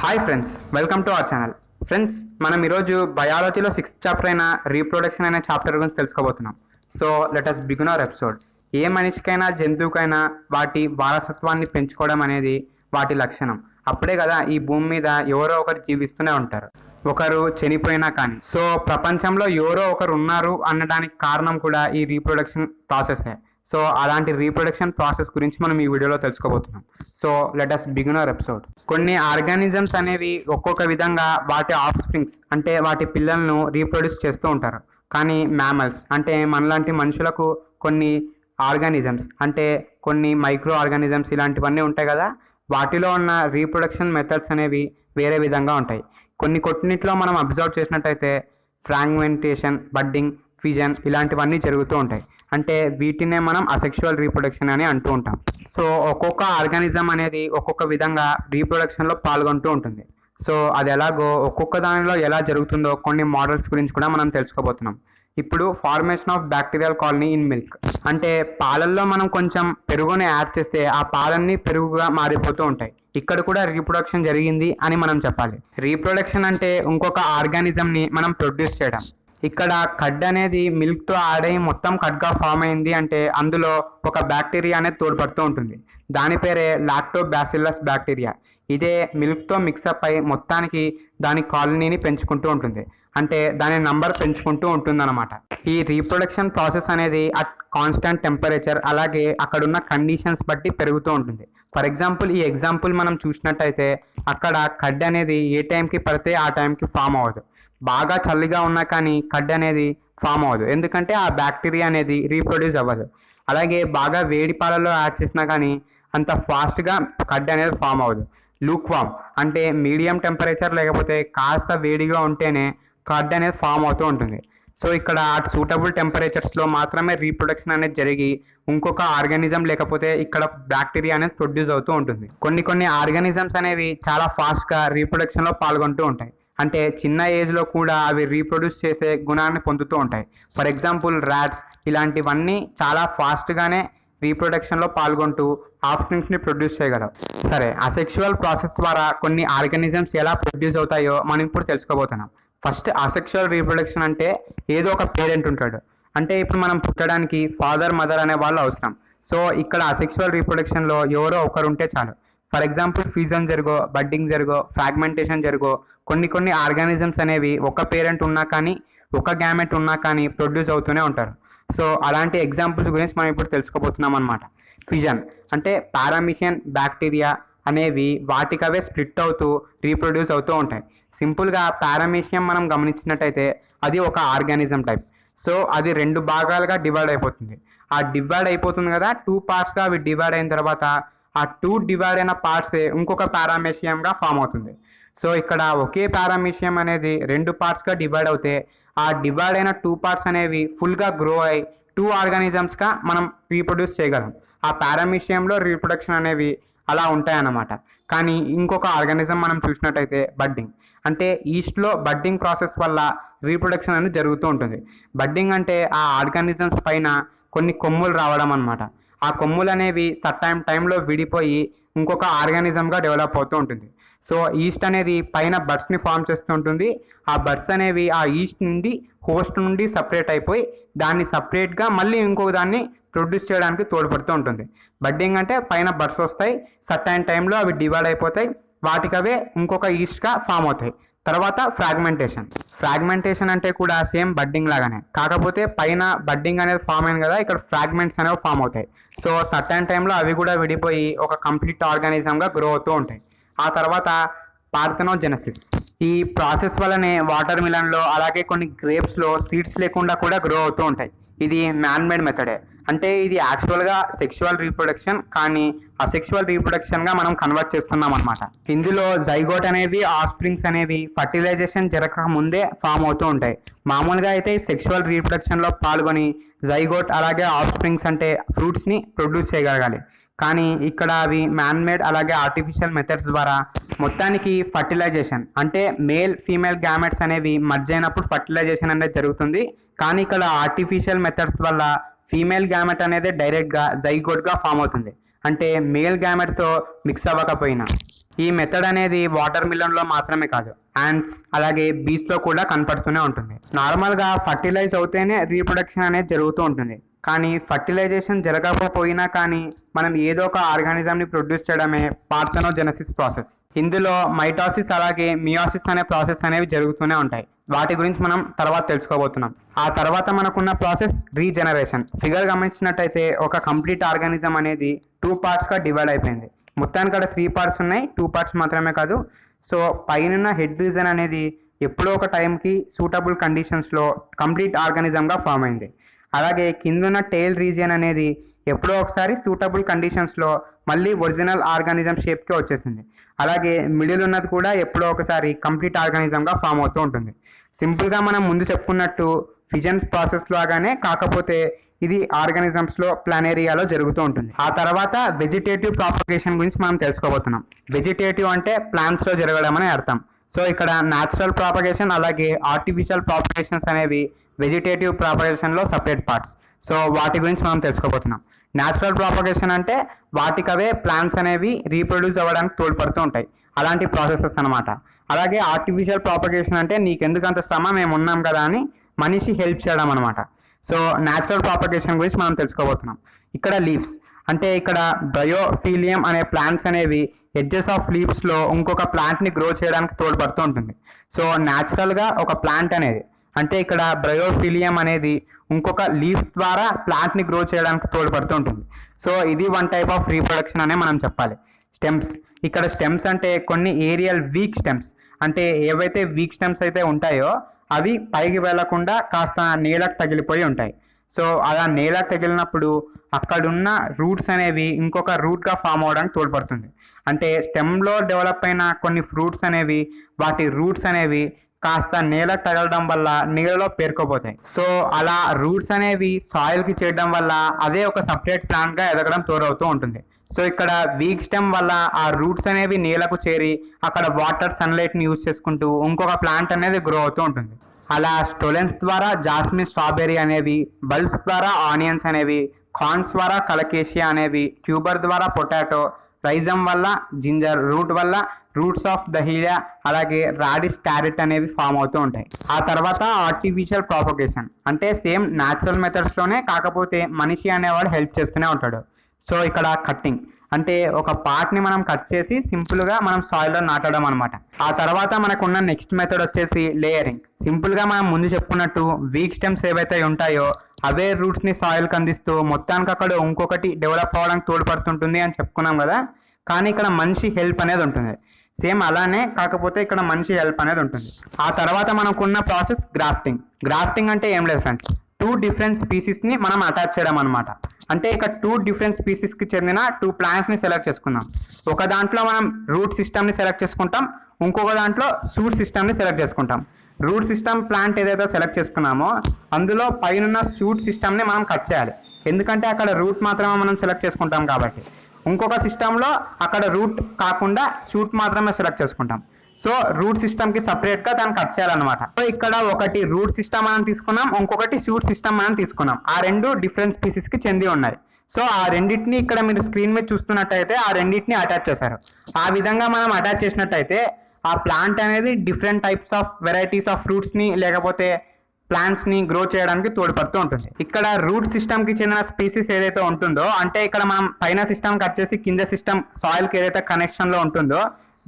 Hi friends, welcome to our channel. Friends, మనం ఈరోజు బయాలజీలో 6th చాప్టర్ అయిన రీప్రొడక్షన్ అనే చాప్టర్ గురించి తెలుసుకోబోతున్నాం. So let us begin our episode. ఏ మనిషికైనా జంతువుకైనా వాటి వారసత్వాన్ని పెంచుకోవడం అనేది వాటి లక్షణం. అప్పుడే కదా ఈ భూమి మీద ఎవరో ఒకరు జీవిస్తూనే ఉంటారు, ఒకరు చనిపోయినా కానీ. సో ప్రపంచంలో ఎవరో ఒకరు ఉన్నారు అనడానికి కారణం కూడా ఈ రీప్రొడక్షన్ ప్రాసెసే. సో అలాంటి రీప్రొడక్షన్ ప్రాసెస్ గురించి మనం ఈ వీడియోలో తెలుసుకోబోతున్నాం. So let us begin our episode. కొన్ని ఆర్గానిజమ్స్ అనేవి ఒక్కొక్క విధంగా వాటి ఆఫ్ స్ప్రింగ్స్ అంటే వాటి పిల్లలను రీప్రొడ్యూస్ చేస్తూ ఉంటారు. కానీ మ్యామల్స్ అంటే మనలాంటి మనుషులకు కొన్ని ఆర్గానిజమ్స్ అంటే కొన్ని మైక్రో ఆర్గానిజమ్స్ ఇలాంటివన్నీ ఉంటాయి కదా, వాటిలో ఉన్న రీప్రొడక్షన్ మెథడ్స్ అనేవి వేరే విధంగా ఉంటాయి. కొన్నిట్లో మనం అబ్జర్వ్ చేసినట్టయితే ఫ్రాగ్మెంటేషన్, బడ్డింగ్, ఫిజన్ ఇలాంటివన్నీ జరుగుతూ ఉంటాయి. అంటే వీటినే మనం అసెక్షువల్ రీప్రొడక్షన్ అని అంటూ ఉంటాం. సో ఒక్కొక్క ఆర్గానిజం అనేది ఒక్కొక్క విధంగా రీప్రొడక్షన్లో పాల్గొంటూ ఉంటుంది. సో అది ఎలాగో ఒక్కొక్క దానిలో ఎలా జరుగుతుందో కొన్ని మోడల్స్ గురించి కూడా మనం తెలుసుకోబోతున్నాం. ఇప్పుడు formation of bacterial colony in milk అంటే పాలల్లో మనం కొంచెం పెరుగుని యాడ్ చేస్తే ఆ పాలన్నీ పెరుగుగా మారిపోతూ ఉంటాయి. ఇక్కడ కూడా రీప్రొడక్షన్ జరిగింది అని మనం చెప్పాలి. రీప్రొడక్షన్ అంటే ఇంకొక ఆర్గానిజంని మనం ప్రొడ్యూస్ చేయడం. ఇక్కడ కడ్ అనేది మిల్క్తో యాడ్ అయ్యి మొత్తం కడ్గా ఫామ్ అయింది అంటే అందులో ఒక బ్యాక్టీరియా అనేది తోడ్పడుతూ ఉంటుంది. దాని పేరే లాక్టోబాసిల్లస్ బ్యాక్టీరియా. ఇదే మిల్క్తో మిక్సప్ అయి మొత్తానికి దాని కాలనీని పెంచుకుంటూ ఉంటుంది, అంటే దాని నంబర్ పెంచుకుంటూ ఉంటుందన్నమాట. ఈ రీప్రొడక్షన్ ప్రాసెస్ అనేది అట్ కాన్స్టెంట్ టెంపరేచర్ అలాగే అక్కడున్న కండిషన్స్ బట్టి పెరుగుతూ ఉంటుంది. ఫర్ ఎగ్జాంపుల్ ఈ ఎగ్జాంపుల్ మనం చూసినట్టయితే అక్కడ కడ్ అనేది ఏ టైంకి పడితే ఆ టైంకి ఫామ్ అవ్వదు. బాగా చలిగా ఉన్నా కానీ కడ్ అనేది ఫామ్ అవ్వదు, ఎందుకంటే ఆ బ్యాక్టీరియా అనేది రీప్రొడ్యూస్ అవ్వదు. అలాగే బాగా వేడి పాలలో యాడ్ చేసినా కానీ అంత ఫాస్ట్గా కడ్ అనేది ఫామ్ అవ్వదు. లూక్ వామ్ అంటే మీడియం టెంపరేచర్ లేకపోతే కాస్త వేడిగా ఉంటేనే కడ్ అనేది ఫామ్ అవుతూ ఉంటుంది. సో ఇక్కడ సూటబుల్ టెంపరేచర్స్లో మాత్రమే రీప్రొడక్షన్ అనేది జరిగి ఇంకొక ఆర్గానిజం లేకపోతే ఇక్కడ బ్యాక్టీరియా అనేది ప్రొడ్యూస్ అవుతూ ఉంటుంది. కొన్ని ఆర్గానిజమ్స్ అనేవి చాలా ఫాస్ట్గా రీప్రొడక్షన్లో పాల్గొంటూ ఉంటాయి, అంటే చిన్న ఏజ్లో కూడా అవి రీప్రొడ్యూస్ చేసే గుణాన్ని పొందుతూ ఉంటాయి. ఫర్ ఎగ్జాంపుల్ ర్యాట్స్ ఇలాంటివన్నీ చాలా ఫాస్ట్గానే రీప్రొడక్షన్లో పాల్గొంటూ ఆఫ్ స్ప్రింగ్స్ని ప్రొడ్యూస్ చేయగలవు. సరే, అసెక్షువల్ ప్రాసెస్ ద్వారా కొన్ని ఆర్గానిజమ్స్ ఎలా ప్రొడ్యూస్ అవుతాయో మనం ఇప్పుడు తెలుసుకోబోతున్నాం. ఫస్ట్ అసెక్షువల్ రీప్రొడక్షన్ అంటే ఏదో ఒక పేరెంట్ ఉంటాడు, అంటే ఇప్పుడు మనం పుట్టడానికి ఫాదర్ మదర్ అనే వాళ్ళు అవసరం. సో ఇక్కడ అసెక్షువల్ రీప్రొడక్షన్లో ఎవరో ఒకరు ఉంటే చాలు. ఫర్ ఎగ్జాంపుల్ ఫీజన్ జరుగో, బడ్డింగ్ జరుగో, ఫ్రాగ్మెంటేషన్ జరుగో కొన్ని ఆర్గానిజమ్స్ అనేవి ఒక పేరెంట్ ఉన్నా కానీ ఒక గ్యామెట్ ఉన్నా కానీ ప్రొడ్యూస్ అవుతూనే ఉంటారు. సో అలాంటి ఎగ్జాంపుల్స్ గురించి మనం ఇప్పుడు తెలుసుకోబోతున్నాం అనమాట. ఫిజన్ అంటే పారామిషియన్ బ్యాక్టీరియా అనేవి వాటికవే స్ప్లిట్ అవుతూ రీప్రొడ్యూస్ అవుతూ ఉంటాయి. సింపుల్గా పారామిషియం మనం గమనించినట్టయితే అది ఒక ఆర్గానిజం టైప్. సో అది 2 భాగాలుగా డివైడ్ అయిపోతుంది. ఆ డివైడ్ అయిపోతుంది కదా, 2 పార్ట్స్గా అవి డివైడ్ అయిన తర్వాత ఆ 2 డివైడ్ అయిన పార్ట్సే ఇంకొక పారామిషియంగా ఫామ్ అవుతుంది. సో ఇక్కడ ఒకే పారామిషియం అనేది 2 పార్ట్స్గా డివైడ్ అవుతే ఆ డివైడ్ అయిన 2 పార్ట్స్ అనేవి ఫుల్గా గ్రో అయి 2 ఆర్గానిజమ్స్గా మనం రీప్రొడ్యూస్ చేయగలం. ఆ పారామిషియంలో రీప్రొడక్షన్ అనేవి అలా ఉంటాయన్నమాట. కానీ ఇంకొక ఆర్గానిజం మనం చూసినట్టయితే బడ్డింగ్ అంటే ఈస్ట్లో బడ్డింగ్ ప్రాసెస్ వల్ల రీప్రొడక్షన్ అనేది జరుగుతూ ఉంటుంది. బడ్డింగ్ అంటే ఆ ఆర్గానిజమ్స్ పైన కొన్ని కొమ్ములు రావడం అనమాట. ఆ కొమ్ములు అనేవి సర్టైన్ టైంలో విడిపోయి ఇంకొక ఆర్గానిజంగా డెవలప్ అవుతూ ఉంటుంది. సో ఈస్ట్ అనేది పైన బడ్స్ని ఫామ్ చేస్తూ ఉంటుంది. ఆ బడ్స్ అనేవి ఆ ఈస్ట్ నుండి హోస్ట్ నుండి సపరేట్ అయిపోయి దాన్ని సపరేట్గా మళ్ళీ ఇంకొక దాన్ని ప్రొడ్యూస్ చేయడానికి తోడ్పడుతూ ఉంటుంది. బడ్డింగ్ అంటే పైన బడ్స్ వస్తాయి, సర్టైన్ టైంలో అవి డివైడ్ అయిపోతాయి, వాటికవే ఇంకొక ఈస్ట్గా ఫామ్ అవుతాయి. తర్వాత ఫ్రాగ్మెంటేషన్ అంటే కూడా సేమ్ బడ్డింగ్ లాగానే, కాకపోతే పైన బడ్డింగ్ అనేది ఫామ్ అయింది కదా, ఇక్కడ ఫ్రాగ్మెంట్స్ అనేవి ఫామ్ అవుతాయి. సో సర్టైన్ టైంలో అవి కూడా విడిపోయి ఒక కంప్లీట్ ఆర్గానిజంగా గ్రో అవుతూ ఉంటాయి. ఆ తర్వాత పార్థెనోజెనసిస్. ఈ ప్రాసెస్ వల్లనే వాటర్ మిలన్లో అలాగే కొన్ని గ్రేప్స్లో సీడ్స్ లేకుండా కూడా గ్రో అవుతూ ఉంటాయి. ఇది మ్యాన్మేడ్ మెథడే, అంటే ఇది యాక్చువల్గా సెక్షువల్ రీప్రొడక్షన్ కానీ అసెక్షువల్ రీప్రొడక్షన్గా మనం కన్వర్ట్ చేస్తున్నాం అనమాట. ఇందులో జైగోట్ అనేవి ఆఫ్ స్ప్రింగ్స్ అనేవి ఫర్టిలైజేషన్ జరగక ముందే ఫామ్ అవుతూ ఉంటాయి. మామూలుగా అయితే సెక్షువల్ రీప్రొడక్షన్లో పాల్గొని జైగోట్ అలాగే ఆఫ్ స్ప్రింగ్స్ అంటే ఫ్రూట్స్ని ప్రొడ్యూస్ చేయగలగాలి. కానీ ఇక్కడ అవి మ్యాన్మేడ్ అలాగే ఆర్టిఫిషియల్ మెథడ్స్ ద్వారా మొత్తానికి ఫర్టిలైజేషన్ అంటే మేల్ ఫీమేల్ గ్యామెట్స్ అనేవి మర్జ్ అయినప్పుడు ఫర్టిలైజేషన్ అనేది జరుగుతుంది. కానీ ఇక్కడ ఆర్టిఫిషియల్ మెథడ్స్ వల్ల ఫీమేల్ గ్యామెట్ అనేది డైరెక్ట్గా జైగోట్గా ఫామ్ అవుతుంది. అంటే మేల్ గ్యామెట్తో మిక్స్ అవ్వకపోయినా. ఈ మెథడ్ అనేది వాటర్ మిలన్లో మాత్రమే కాదు, యాంట్స్ అలాగే బీస్లో కూడా కనపడుతూనే ఉంటుంది. నార్మల్గా ఫర్టిలైజ్ అవుతేనే రీప్రొడక్షన్ అనేది జరుగుతూ ఉంటుంది. కానీ ఫర్టిలైజేషన్ జరగకపోయినా కానీ మనం ఏదో ఒక ఆర్గానిజంని ప్రొడ్యూస్ చేయడమే పార్థెనోజెనసిస్ ప్రాసెస్. ఇందులో మైటాసిస్ అలాగే మియోసిస్ అనే ప్రాసెస్ అనేవి జరుగుతూనే ఉంటాయి. వాటి గురించి మనం తర్వాత తెలుసుకోబోతున్నాం. ఆ తర్వాత మనకున్న ప్రాసెస్ రీజనరేషన్. ఫిగర్ గమనించినట్టయితే ఒక కంప్లీట్ ఆర్గానిజం అనేది 2 పార్ట్స్గా డివైడ్ అయిపోయింది. మొత్తానికి అక్కడ 3 పార్ట్స్ ఉన్నాయి, 2 పార్ట్స్ మాత్రమే కాదు. సో పైన హెడ్ రీజన్ అనేది ఎప్పుడో ఒక టైంకి సూటబుల్ కండిషన్స్లో కంప్లీట్ ఆర్గానిజంగా ఫామ్ అయింది. అలాగే కిందున్న టెయిల్ రీజియన్ అనేది ఎప్పుడో ఒకసారి సూటబుల్ కండిషన్స్లో మళ్ళీ ఒరిజినల్ ఆర్గానిజం షేప్కి వచ్చేసింది. అలాగే మిడిల్ ఉన్నది కూడా ఎప్పుడో ఒకసారి కంప్లీట్ ఆర్గానిజంగా ఫామ్ అవుతూ ఉంటుంది. సింపుల్గా మనం ముందు చెప్పుకున్నట్టు ఫిజన్ ప్రాసెస్ లాగానే, కాకపోతే ఇది ఆర్గానిజమ్స్లో ప్లానేరియాలో జరుగుతూ ఉంటుంది. ఆ తర్వాత వెజిటేటివ్ ప్రాపగేషన్ గురించి మనం తెలుసుకోబోతున్నాం. వెజిటేటివ్ అంటే ప్లాంట్స్లో జరగడం అని అర్థం. సో ఇక్కడ న్యాచురల్ ప్రాపగేషన్ అలాగే ఆర్టిఫిషియల్ ప్రాపగేషన్స్ అనేవి వెజిటేటివ్ ప్రాపగేషన్లో సపరేట్ పార్ట్స్. సో వాటి గురించి మనం తెలుసుకోబోతున్నాం. న్యాచురల్ ప్రాపగేషన్ అంటే వాటికవే ప్లాంట్స్ అనేవి రీప్రొడ్యూస్ అవ్వడానికి తోడ్పడుతూ ఉంటాయి, అలాంటి ప్రాసెసెస్ అనమాట. అలాగే ఆర్టిఫిషియల్ ప్రాపగేషన్ అంటే నీకెందుకంత శ్రమ, మేము ఉన్నాం కదా అని మనిషి హెల్ప్ చేయడం అనమాట. సో న్యాచురల్ ప్రాపగేషన్ గురించి మనం తెలుసుకోబోతున్నాం. ఇక్కడ లీవ్స్ అంటే ఇక్కడ బ్రయోఫీలియం అనే ప్లాంట్స్ అనేవి ఎడ్జెస్ ఆఫ్ లీవ్స్లో ఇంకొక ప్లాంట్ని గ్రో చేయడానికి తోడ్పడుతూ ఉంటుంది. సో న్యాచురల్గా ఒక ప్లాంట్ అనేది అంటే ఇక్కడ బ్రయోఫీలియం అనేది ఇంకొక లీఫ్ ద్వారా ప్లాంట్ని గ్రో చేయడానికి తోడ్పడుతూ ఉంటుంది. సో ఇది వన్ టైప్ ఆఫ్ రీప్రొడక్షన్ అనే మనం చెప్పాలి. స్టెమ్స్, ఇక్కడ స్టెమ్స్ అంటే కొన్ని ఏరియల్ వీక్ స్టెమ్స్, అంటే ఏవైతే వీక్ స్టెమ్స్ అయితే ఉంటాయో అవి పైకి వెళ్లకుండా కాస్త నేలకు తగిలిపోయి ఉంటాయి. సో అలా నేలకు తగిలినప్పుడు అక్కడున్న రూట్స్ అనేవి ఇంకొక రూట్గా ఫామ్ అవడానికి తోడ్పడుతుంది. అంటే స్టెమ్లో డెవలప్ అయిన కొన్ని ఫ్రూట్స్ అనేవి వాటి రూట్స్ అనేవి కాస్త నేలకు తగలడం వల్ల నీళ్ళలో పేరుకోపోతాయి. సో అలా రూట్స్ అనేవి సాయిల్కి చేయడం వల్ల అదే ఒక సపరేట్ ప్లాంట్గా ఎదగడం తోడవుతూ ఉంటుంది. సో ఇక్కడ వీక్ స్టెమ్ వల్ల ఆ రూట్స్ అనేవి నేలకు చేరి అక్కడ వాటర్ సన్లైట్ని యూజ్ చేసుకుంటూ ఇంకొక ప్లాంట్ అనేది గ్రో అవుతూ ఉంటుంది. అలా స్టోలెన్స్ ద్వారా జాస్మిన్ స్ట్రాబెర్రీ అనేవి, బల్స్ ద్వారా ఆనియన్స్ అనేవి, కార్న్స్ ద్వారా కలకేషియా అనేవి, ట్యూబర్ ద్వారా పొటాటో, రైజమ్ వల్ల జింజర్, రూట్ వల్ల రూట్స్ ఆఫ్ దహీలియా అలాగే రాడిష్ క్యారెట్ అనేవి ఫామ్ అవుతూ ఉంటాయి. ఆ తర్వాత ఆర్టిఫిషియల్ ప్రాపగేషన్ అంటే సేమ్ న్యాచురల్ మెథడ్స్లోనే, కాకపోతే మనిషి అనేవాడు హెల్ప్ చేస్తూనే ఉంటాడు. సో ఇక్కడ కట్టింగ్ అంటే ఒక పార్ట్ని మనం కట్ చేసి సింపుల్గా మనం సాయిల్లో నాటడం అనమాట. ఆ తర్వాత మనకున్న నెక్స్ట్ మెథడ్ వచ్చేసి లేయరింగ్. సింపుల్గా మనం ముందు చెప్పుకున్నట్టు వీక్ స్టెమ్స్ ఏవైతే ఉంటాయో అవే రూట్స్ని సాయిల్కి అందిస్తూ మొత్తానికి అక్కడ ఇంకొకటి డెవలప్ అవ్వడానికి తోడ్పడుతుంటుంది అని చెప్పుకున్నాం కదా. కానీ ఇక్కడ మనిషి హెల్ప్ అనేది ఉంటుంది. సేమ్ అలానే, కాకపోతే ఇక్కడ మనిషి హెల్ప్ అనేది ఉంటుంది. ఆ తర్వాత మనకున్న ప్రాసెస్ గ్రాఫ్టింగ్. గ్రాఫ్టింగ్ అంటే ఏం లేదు ఫ్రెండ్స్, 2 డిఫరెంట్ స్పీసీస్ని మనం అటాచ్ చేయడం అనమాట. అంటే ఇక 2 డిఫరెంట్ స్పీసీస్కి చెందిన 2 ప్లాంట్స్ని సెలెక్ట్ చేసుకుందాం. ఒక దాంట్లో మనం రూట్ సిస్టమ్ని సెలెక్ట్ చేసుకుంటాం, ఇంకొక దాంట్లో షూట్ సిస్టమ్ని సెలెక్ట్ చేసుకుంటాం. రూట్ సిస్టమ్ ప్లాంట్ ఏదైతే సెలెక్ట్ చేసుకున్నామో అందులో పైన షూట్ సిస్టమ్ని మనం కట్ చేయాలి. ఎందుకంటే అక్కడ రూట్ మాత్రమే మనం సెలెక్ట్ చేసుకుంటాం కాబట్టి. ఇంకొక సిస్టంలో అక్కడ రూట్ కాకుండా షూట్ మాత్రమే సెలెక్ట్ చేసుకుంటాం. సో రూట్ సిస్టమ్కి సపరేట్గా దాన్ని కట్ చేయాలన్నమాట. సో ఇక్కడ ఒకటి రూట్ సిస్టమ్ మనం తీసుకున్నాం, ఇంకొకటి షూట్ సిస్టమ్ మనం తీసుకున్నాం. ఆ 2 డిఫరెంట్ స్పీసీస్కి చెంది ఉన్నాయి. సో ఆ రెండింటిని ఇక్కడ మీరు స్క్రీన్ మీద చూస్తున్నట్టయితే ఆ రెండింటిని అటాచ్ చేశారు. ఆ విధంగా మనం అటాచ్ చేసినట్టయితే ఆ ప్లాంట్ అనేది different types of varieties of ఫ్రూట్స్ని లేకపోతే ప్లాంట్స్ని గ్రో చేయడానికి తోడ్పడుతూ ఉంటుంది. ఇక్కడ రూట్ సిస్టమ్కి చెందిన స్పీసీస్ ఏదైతే ఉంటుందో, అంటే ఇక్కడ మనం పైన సిస్టమ్ కట్ చేసి కింద సిస్టమ్ సాయిల్కి ఏదైతే కనెక్షన్లో ఉంటుందో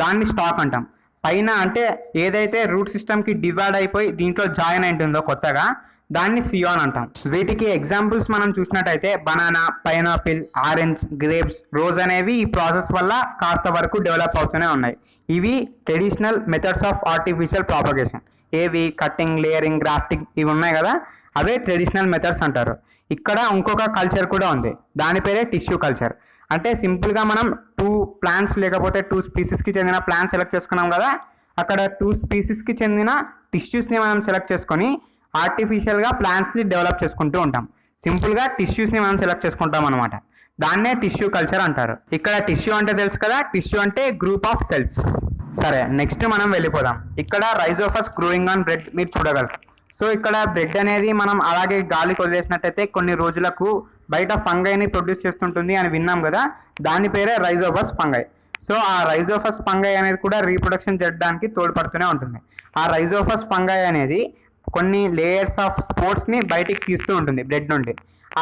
దాన్ని స్టాక్ అంటాం. పైన అంటే ఏదైతే రూట్ సిస్టమ్కి డివైడ్ అయిపోయి దీంట్లో జాయిన్ అయింటుందో కొత్తగా, దాన్ని సియాన్ అంటాం. వీటికి ఎగ్జాంపుల్స్ మనం చూసినట్టయితే banana, pineapple, orange, grapes, rose అనేవి ఈ ప్రాసెస్ వల్ల కాస్త వరకు డెవలప్ అవుతూనే ఉన్నాయి. ఇవి traditional methods of artificial propagation. ఏవి కట్టింగ్, లేయరింగ్, గ్రాఫ్టింగ్ ఇవి ఉన్నాయి కదా, అవే ట్రెడిషనల్ మెథడ్స్ అంటారు. ఇక్కడ ఇంకొక కల్చర్ కూడా ఉంది, దాని పేరే టిష్యూ కల్చర్. అంటే సింపుల్గా మనం 2 ప్లాంట్స్ లేకపోతే 2 స్పీసీస్కి చెందిన ప్లాంట్స్ సెలెక్ట్ చేసుకున్నాం కదా, అక్కడ 2 స్పీసీస్కి చెందిన టిష్యూస్ని మనం సెలెక్ట్ చేసుకొని ఆర్టిఫిషియల్గా ప్లాంట్స్ని డెవలప్ చేసుకుంటూ ఉంటాం. సింపుల్గా టిష్యూస్ని మనం సెలెక్ట్ చేసుకుంటాం అనమాట. దాన్నే టిష్యూ కల్చర్ అంటారు. ఇక్కడ టిష్యూ అంటే తెలుసు కదా, టిష్యూ అంటే గ్రూప్ ఆఫ్ సెల్స్. సరే, నెక్స్ట్ మనం వెళ్ళిపోదాం. ఇక్కడ రైజోఫస్ గ్రోయింగ్ ఆన్ బ్రెడ్ మీరు చూడగలరు. సో ఇక్కడ బ్రెడ్ అనేది మనం అలాగే గాలికి వదిలేసినట్టయితే కొన్ని రోజులకు బయట ఫంగైని ప్రొడ్యూస్ చేస్తుంటుంది అని విన్నాం కదా, దాని పేరే రైజోఫస్ ఫంగై. సో ఆ రైజోఫస్ ఫంగై అనేది కూడా రీప్రొడక్షన్ జరగడానికి తోడ్పడుతూనే ఉంటుంది. ఆ రైజోఫస్ ఫంగై అనేది కొన్ని లేయర్స్ ఆఫ్ స్పోర్ట్స్ని బయటికి తీస్తూ ఉంటుంది బ్లడ్ నుండి.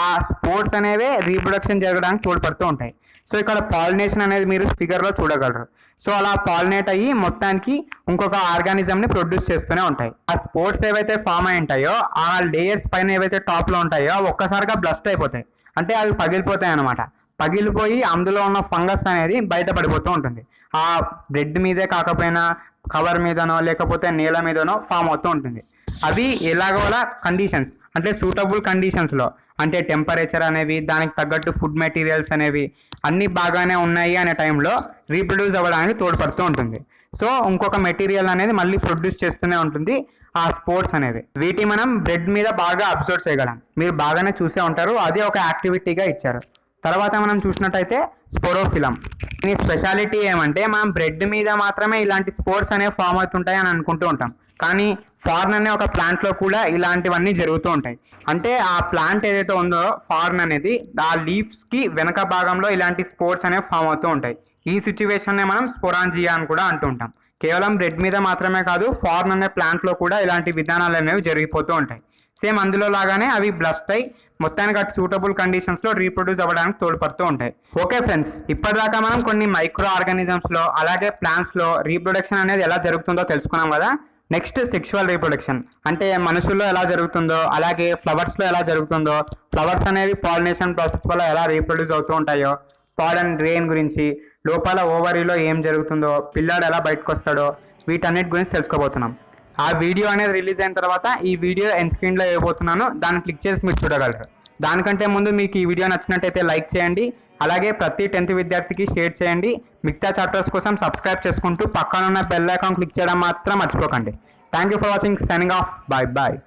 ఆ స్పోర్ట్స్ అనేవి రీప్రొడక్షన్ జరగడానికి తోడ్పడుతూ ఉంటాయి. సో ఇక్కడ పాలినేషన్ అనేది మీరు ఫిగర్లో చూడగలరు. సో అలా పాలినేట్ అయ్యి మొత్తానికి ఇంకొక ఆర్గానిజంని ప్రొడ్యూస్ చేస్తూనే ఉంటాయి. ఆ స్పోర్ట్స్ ఏవైతే ఫామ్ అయి ఉంటాయో ఆ లేయర్స్ పైన ఏవైతే టాప్లో ఉంటాయో ఒక్కసారిగా బ్లస్ట్ అయిపోతాయి, అంటే అవి పగిలిపోతాయి అనమాట. పగిలిపోయి అందులో ఉన్న ఫంగస్ అనేది బయటపడిపోతూ ఉంటుంది. ఆ బ్రెడ్ మీదే కాకపోయినా కవర్ మీదనో లేకపోతే నేల మీదనో ఫామ్ అవుతూ ఉంటుంది. అవి ఎలాగోలా కండిషన్స్, అంటే సూటబుల్ కండిషన్స్లో, అంటే టెంపరేచర్ అనేవి, దానికి తగ్గట్టు ఫుడ్ మెటీరియల్స్ అనేవి అన్నీ బాగానే ఉన్నాయి అనే టైంలో రీప్రొడ్యూస్ అవ్వడానికి తోడ్పడుతూ ఉంటుంది. సో ఇంకొక మెటీరియల్ అనేది మళ్ళీ ప్రొడ్యూస్ చేస్తూనే ఉంటుంది ఆ స్పోర్ట్స్ అనేవి. వీటి మనం బ్రెడ్ మీద బాగా అబ్జర్వ్ చేయగలం. మీరు బాగానే చూసే ఉంటారు, అదే ఒక యాక్టివిటీగా ఇచ్చారు. తర్వాత మనం చూసినట్టయితే స్పోరోఫిలం. దీని స్పెషాలిటీ ఏమంటే మనం బ్రెడ్ మీద మాత్రమే ఇలాంటి స్పోర్ట్స్ అనేవి ఫామ్ అవుతుంటాయి అని అనుకుంటూ ఉంటాం, కానీ ఫార్న్ అనే ఒక ప్లాంట్లో కూడా ఇలాంటివన్నీ జరుగుతూ ఉంటాయి. అంటే ఆ ప్లాంట్ ఏదైతే ఉందో ఫార్న్ అనేది, ఆ లీవ్స్కి వెనక భాగంలో ఇలాంటి స్పోర్ట్స్ అనేవి ఫామ్ అవుతూ ఉంటాయి. ఈ సిచ్యువేషన్నే మనం స్పోరాంజియా అని కూడా అంటూ ఉంటాం. కేవలం బ్రెడ్ మీద మాత్రమే కాదు, ఫార్న్ అనే ప్లాంట్లో కూడా ఇలాంటి విధానాలు అనేవి జరిగిపోతూ ఉంటాయి. సేమ్ అందులో లాగానే అవి బ్లస్ట్ అయి మొత్తానికి అటు సూటబుల్ కండిషన్స్లో రీప్రొడ్యూస్ అవ్వడానికి తోడ్పడుతూ ఉంటాయి. ఓకే ఫ్రెండ్స్, ఇప్పటిదాకా మనం కొన్ని మైక్రో ఆర్గానిజమ్స్లో అలాగే ప్లాంట్స్లో రీప్రొడక్షన్ అనేది ఎలా జరుగుతుందో తెలుసుకున్నాం కదా. నెక్స్ట్ సెక్షువల్ రీప్రొడక్షన్, అంటే మనుషుల్లో ఎలా జరుగుతుందో అలాగే ఫ్లవర్స్లో ఎలా జరుగుతుందో, ఫ్లవర్స్ అనేవి పాలినేషన్ ప్రాసెస్ వల్ల ఎలా రీప్రొడ్యూస్ అవుతూ ఉంటాయో, పాలన్ గ్రెయిన్ గురించి, లోపల ఓవరీలో ఏం జరుగుతుందో, పిల్లాడు ఎలా బయటకు వస్తాడో, వీటన్నిటి గురించి తెలుసుకోబోతున్నాం. ఆ వీడియో అనేది రిలీజ్ అయిన తర్వాత ఈ వీడియో ఎండ్ స్క్రీన్లో వేయబోతున్నాను, దాన్ని క్లిక్ చేసి మీరు చూడగలరు. దానికంటే ముందు మీకు ఈ వీడియో నచ్చినట్టయితే లైక్ చేయండి, అలాగే ప్రతి 10th విద్యార్థికి షేర్ చేయండి. మిగతా చాప్టర్స్ కోసం సబ్స్క్రైబ్ చేసుకుంటూ పక్కన ఉన్న బెల్ ఐకాన్ క్లిక్ చేయడం మాత్రం మర్చిపోకండి. Thank you for watching. Signing off. Bye bye.